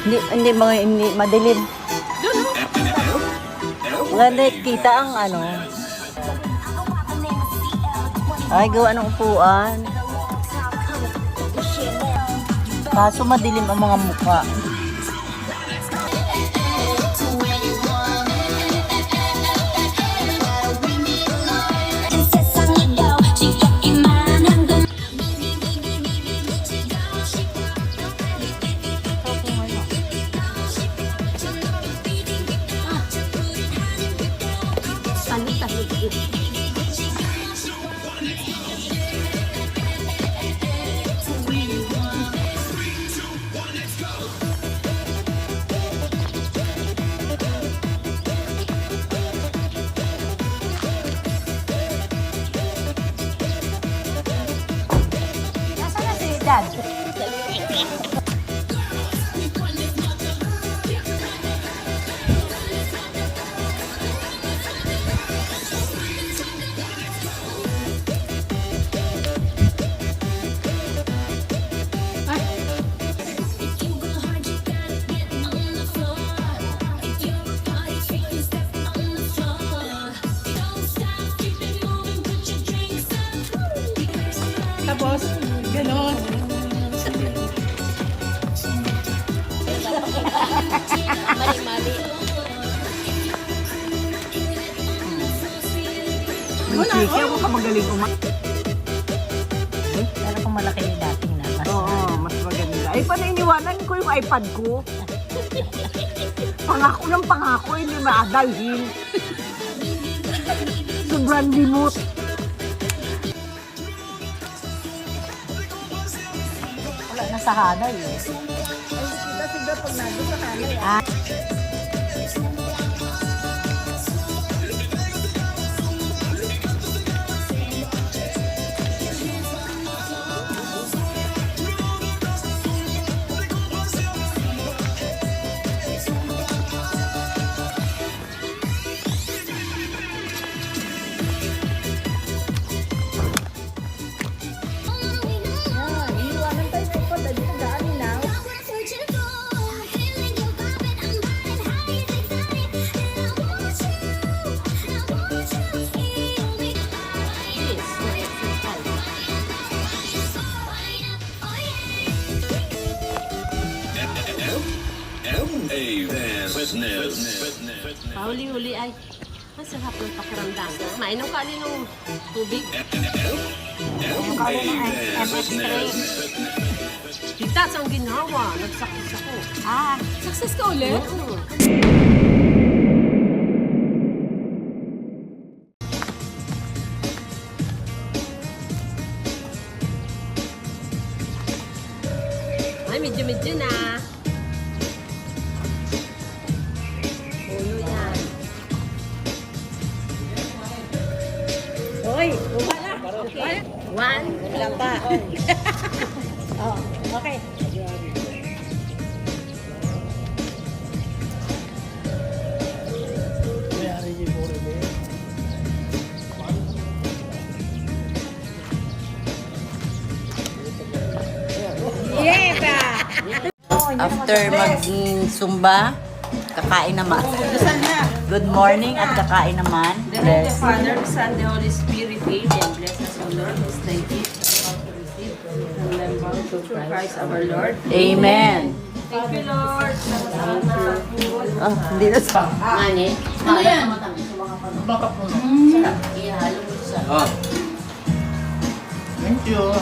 Hindi madilim. Maganda kita ang ano. Ay, gawa ng upuan. Kaso madilim ang mga mukha. Tapos, gano'n. Mali-mali. Chiki, ako ka magaling Pero kung malaki yung dating na. Oo, mas maganda. Ay, paniniwanan ko yung iPad ko. Pangako ng pangako, hindi maadalhin. Sobrang limot. Wala na sa hanay eh. Kasi daw pag nandun sa hanay. Huli-huli ay masarap ng pakiramdam. Mainom ka din ng tubig. Kita sa ginawa. Nagsakis ako. Success ka ulit? Ay, medyo-medyo na. Hoy, wala. Okay. One. Wala pa. Oh, okay. After mag-zumba, kakain naman. Good morning at kakain naman. The name of the Father, the Son, the Holy Spirit, amen. Bless us, O Lord, this thy gift, about to receive, and remember through Christ our Lord. Amen. Thank you, Lord. Oh, hindi na sa... Mani? Ano yan? Baka po. Ihalo mo sa... Thank you.